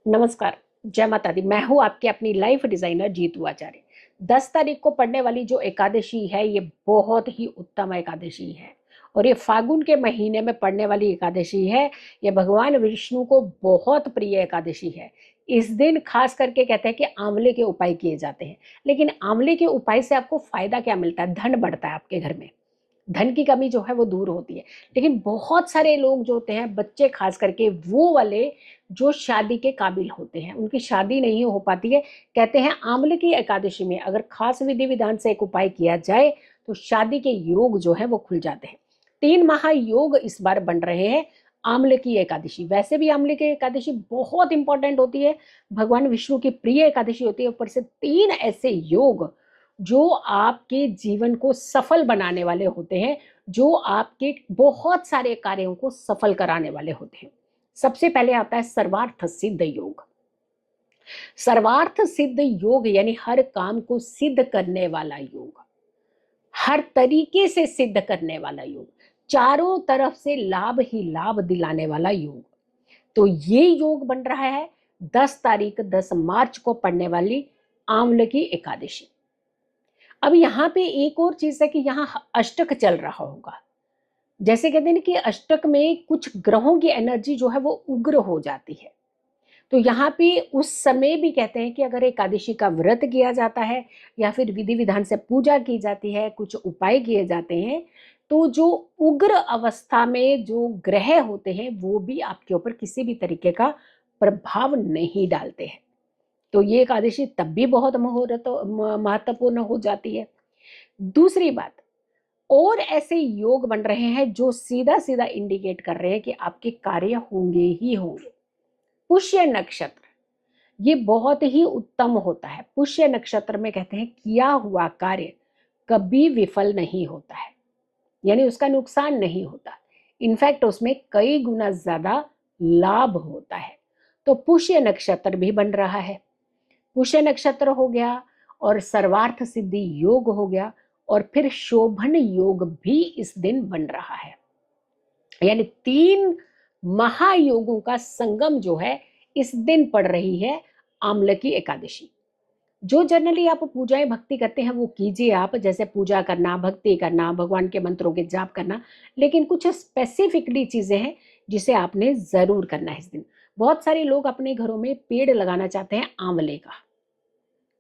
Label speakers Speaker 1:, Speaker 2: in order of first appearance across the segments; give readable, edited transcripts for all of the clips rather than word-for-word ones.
Speaker 1: नमस्कार। जय माता दी। मैं हूँ आपकी अपनी लाइफ डिजाइनर जीतू आचार्य। 10 तारीख को पड़ने वाली जो एकादशी है ये बहुत ही उत्तम एकादशी है और ये फागुन के महीने में पड़ने वाली एकादशी है। ये भगवान विष्णु को बहुत प्रिय एकादशी है। इस दिन खास करके कहते हैं कि आंवले के उपाय किए जाते हैं। लेकिन आंवले के उपाय से आपको फायदा क्या मिलता है? धन बढ़ता है आपके घर में, धन की कमी जो है वो दूर होती है। लेकिन बहुत सारे लोग जो होते हैं, बच्चे खास करके, वो वाले जो शादी के काबिल होते हैं, उनकी शादी नहीं हो पाती है। कहते हैं आंवले की एकादशी में अगर खास विधि विधान से एक उपाय किया जाए तो शादी के योग जो है वो खुल जाते हैं। 3 महायोग इस बार बन रहे हैं आंवले की एकादशी। वैसे भी आंवले की एकादशी बहुत इंपॉर्टेंट होती है, भगवान विष्णु की प्रिय एकादशी होती है। ऊपर से 3 ऐसे योग जो आपके जीवन को सफल बनाने वाले होते हैं, जो आपके बहुत सारे कार्यों को सफल कराने वाले होते हैं। सबसे पहले आता है सर्वार्थ सिद्ध योग। सर्वार्थ सिद्ध योग यानी हर काम को सिद्ध करने वाला योग, हर तरीके से सिद्ध करने वाला योग, चारों तरफ से लाभ ही लाभ दिलाने वाला योग। तो ये योग बन रहा है 10 तारीख 10 मार्च को पड़ने वाली आंवले की एकादशी। अब यहाँ पे एक और चीज है कि यहाँ अष्टक चल रहा होगा। जैसे कहते हैं ना कि अष्टक में कुछ ग्रहों की एनर्जी जो है वो उग्र हो जाती है। तो यहाँ पे उस समय भी कहते हैं कि अगर एकादशी का व्रत किया जाता है या फिर विधि विधान से पूजा की जाती है, कुछ उपाय किए जाते हैं, तो जो उग्र अवस्था में जो ग्रह होते हैं वो भी आपके ऊपर किसी भी तरीके का प्रभाव नहीं डालते हैं। तो ये एकादशी तब भी बहुत महत्वपूर्ण हो जाती है। दूसरी बात, और ऐसे योग बन रहे हैं जो सीधा सीधा इंडिकेट कर रहे हैं कि आपके कार्य होंगे ही होंगे। पुष्य नक्षत्र ये बहुत ही उत्तम होता है। पुष्य नक्षत्र में कहते हैं किया हुआ कार्य कभी विफल नहीं होता है, यानी उसका नुकसान नहीं होता। इनफैक्ट उसमें कई गुना ज्यादा लाभ होता है। तो पुष्य नक्षत्र भी बन रहा है। पुष्य नक्षत्र हो गया और सर्वार्थ सिद्धि योग हो गया और फिर शोभन योग भी इस दिन बन रहा है। यानी 3 महायोगों का संगम जो है इस दिन पड़ रही है आंवले की एकादशी। जो जनरली आप पूजाएं भक्ति करते हैं वो कीजिए आप, जैसे पूजा करना, भक्ति करना, भगवान के मंत्रों के जाप करना। लेकिन कुछ स्पेसिफिकली चीजें हैं जिसे आपने जरूर करना है इस दिन। बहुत सारे लोग अपने घरों में पेड़ लगाना चाहते हैं आंवले का।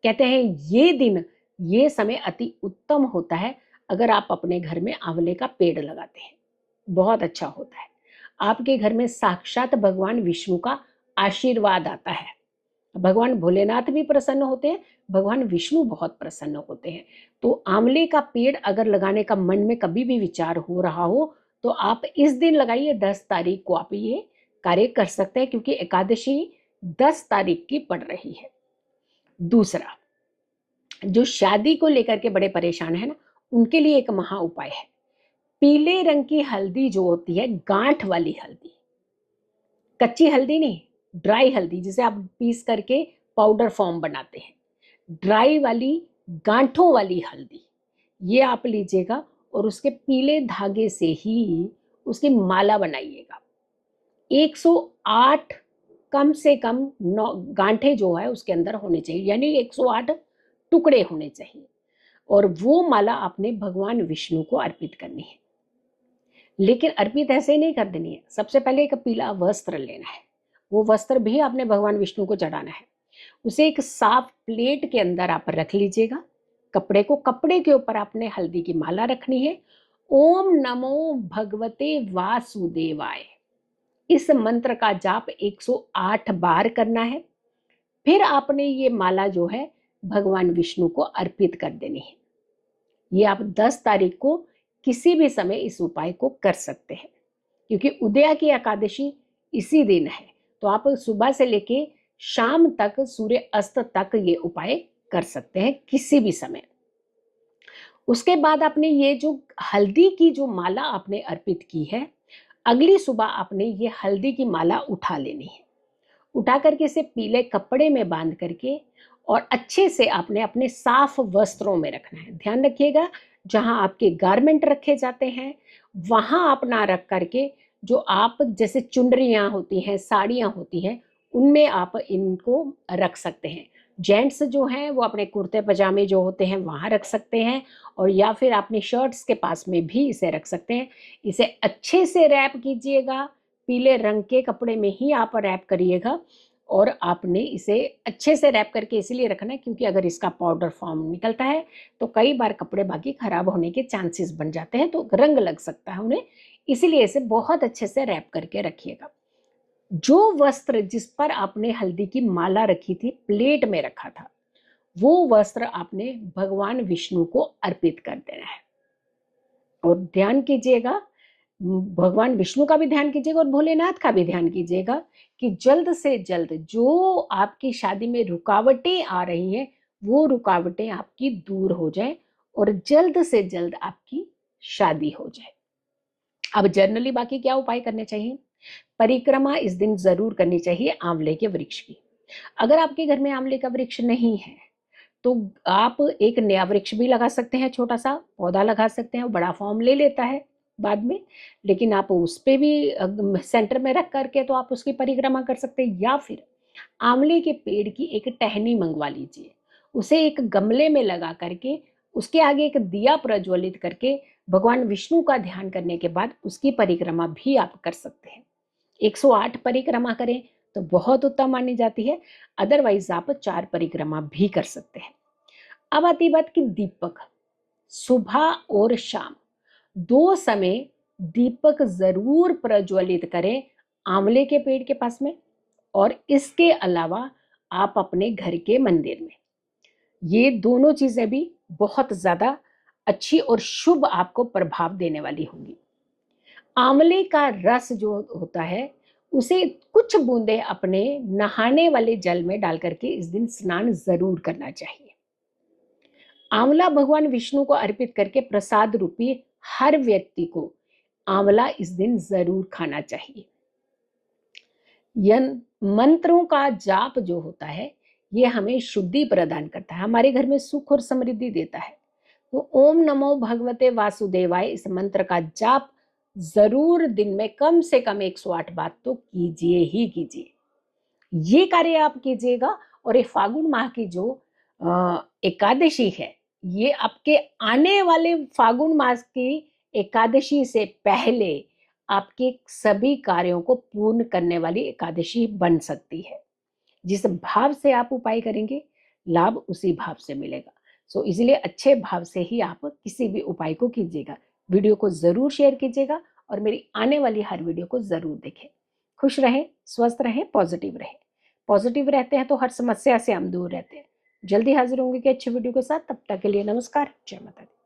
Speaker 1: कहते हैं ये दिन, ये समय अति उत्तम होता है अगर आप अपने घर में आंवले का पेड़ लगाते हैं, बहुत अच्छा होता है। आपके घर में साक्षात भगवान विष्णु का आशीर्वाद आता है। भगवान भोलेनाथ भी प्रसन्न होते हैं, भगवान विष्णु बहुत प्रसन्न होते हैं। तो आंवले का पेड़ अगर लगाने का मन में कभी भी विचार हो रहा हो तो आप इस दिन लगाइए। 10 तारीख को आप ये कार्य कर सकते हैं क्योंकि एकादशी 10 तारीख की पड़ रही है। दूसरा, जो शादी को लेकर के बड़े परेशान है ना, उनके लिए एक महा उपाय है। पीले रंग की हल्दी जो होती है, गांठ वाली हल्दी, कच्ची हल्दी नहीं, ड्राई हल्दी, जिसे आप पीस करके पाउडर फॉर्म बनाते हैं, ड्राई वाली गांठों वाली हल्दी, ये आप लीजिएगा और उसके पीले धागे से ही उसकी माला बनाइएगा। 108 कम से कम 9 गांठे जो है उसके अंदर होने चाहिए, यानी 108 टुकड़े होने चाहिए। और वो माला आपने भगवान विष्णु को अर्पित करनी है। लेकिन अर्पित ऐसे ही नहीं कर देनी है। सबसे पहले एक पीला वस्त्र लेना है, वो वस्त्र भी आपने भगवान विष्णु को चढ़ाना है। उसे एक साफ प्लेट के अंदर आप रख लीजिएगा। कपड़े के ऊपर आपने हल्दी की माला रखनी है। ओम नमो भगवते वासुदेवाय, इस मंत्र का जाप 108 बार करना है। फिर आपने ये माला जो है भगवान विष्णु को अर्पित कर देनी है। ये आप 10 तारीख को किसी भी समय इस उपाय को कर सकते हैं, क्योंकि उदया की एकादशी इसी दिन है। तो आप सुबह से लेके शाम तक, सूर्य अस्त तक ये उपाय कर सकते हैं किसी भी समय। उसके बाद आपने ये जो हल्दी की जो माला आपने अर्पित की है, अगली सुबह आपने ये हल्दी की माला उठा लेनी है। उठा करके इसे पीले कपड़े में बांध करके और अच्छे से आपने अपने साफ वस्त्रों में रखना है। ध्यान रखिएगा, जहां आपके गारमेंट रखे जाते हैं वहां आप ना रख करके, जो आप जैसे चुनरियां होती हैं, साड़ियां होती हैं, उनमें आप इनको रख सकते हैं। जेंट्स जो हैं वो अपने कुर्ते पजामे जो होते हैं वहाँ रख सकते हैं, और या फिर अपनी शर्ट्स के पास में भी इसे रख सकते हैं। इसे अच्छे से रैप कीजिएगा, पीले रंग के कपड़े में ही आप रैप करिएगा, और आपने इसे अच्छे से रैप करके इसलिए रखना है क्योंकि अगर इसका पाउडर फॉर्म निकलता है तो कई बार कपड़े बाकी खराब होने के चांसेस बन जाते हैं, तो रंग लग सकता है उन्हें, इसीलिए इसे बहुत अच्छे से रैप करके रखिएगा। जो वस्त्र जिस पर आपने हल्दी की माला रखी थी, प्लेट में रखा था, वो वस्त्र आपने भगवान विष्णु को अर्पित कर देना है। और ध्यान कीजिएगा, भगवान विष्णु का भी ध्यान कीजिएगा और भोलेनाथ का भी ध्यान कीजिएगा कि जल्द से जल्द जो आपकी शादी में रुकावटें आ रही हैं वो रुकावटें आपकी दूर हो जाए और जल्द से जल्द आपकी शादी हो जाए। अब जनरली बाकी क्या उपाय करने चाहिए? परिक्रमा इस दिन जरूर करनी चाहिए आंवले के वृक्ष की। अगर आपके घर में आंवले का वृक्ष नहीं है तो आप एक नया वृक्ष भी लगा सकते हैं, छोटा सा पौधा लगा सकते हैं, वो बड़ा फॉर्म ले लेता है बाद में, लेकिन आप उस पे भी सेंटर में रख करके तो आप उसकी परिक्रमा कर सकते हैं। या फिर आंवले के पेड़ की एक टहनी मंगवा लीजिए, उसे एक गमले में लगा करके उसके आगे एक दिया प्रज्वलित करके भगवान विष्णु का ध्यान करने के बाद उसकी परिक्रमा भी आप कर सकते हैं। 108 परिक्रमा करें तो बहुत उत्तम मानी जाती है, अदरवाइज आप 4 परिक्रमा भी कर सकते हैं। अब आती बात कि दीपक सुबह और शाम 2 समय दीपक जरूर प्रज्वलित करें आंवले के पेड़ के पास में, और इसके अलावा आप अपने घर के मंदिर में। ये दोनों चीजें भी बहुत ज्यादा अच्छी और शुभ आपको प्रभाव देने वाली होंगी। आंवले का रस जो होता है उसे कुछ बूंदे अपने नहाने वाले जल में डाल करके इस दिन स्नान जरूर करना चाहिए। आंवला भगवान विष्णु को अर्पित करके प्रसाद रूपी हर व्यक्ति को आंवला इस दिन जरूर खाना चाहिए। मंत्रों का जाप जो होता है ये हमें शुद्धि प्रदान करता है, हमारे घर में सुख और समृद्धि देता है। तो ओम नमो भगवते वासुदेवाय इस मंत्र का जाप जरूर दिन में कम से कम 108 बार तो कीजिए ही कीजिए। ये कार्य आप कीजिएगा, और ये फागुन माह की जो एकादशी है, ये आपके आने वाले फागुन मास की एकादशी से पहले आपके सभी कार्यों को पूर्ण करने वाली एकादशी बन सकती है। जिस भाव से आप उपाय करेंगे लाभ उसी भाव से मिलेगा। सो इसलिए अच्छे भाव से ही आप किसी भी उपाय को कीजिएगा। वीडियो को जरूर शेयर कीजिएगा और मेरी आने वाली हर वीडियो को जरूर देखें। खुश रहें, स्वस्थ रहें, पॉजिटिव रहें। पॉजिटिव रहते हैं तो हर समस्या से हम दूर रहते हैं। जल्दी हाजिर होंगे कि अच्छी वीडियो के साथ। तब तक के लिए नमस्कार, जय माता दी।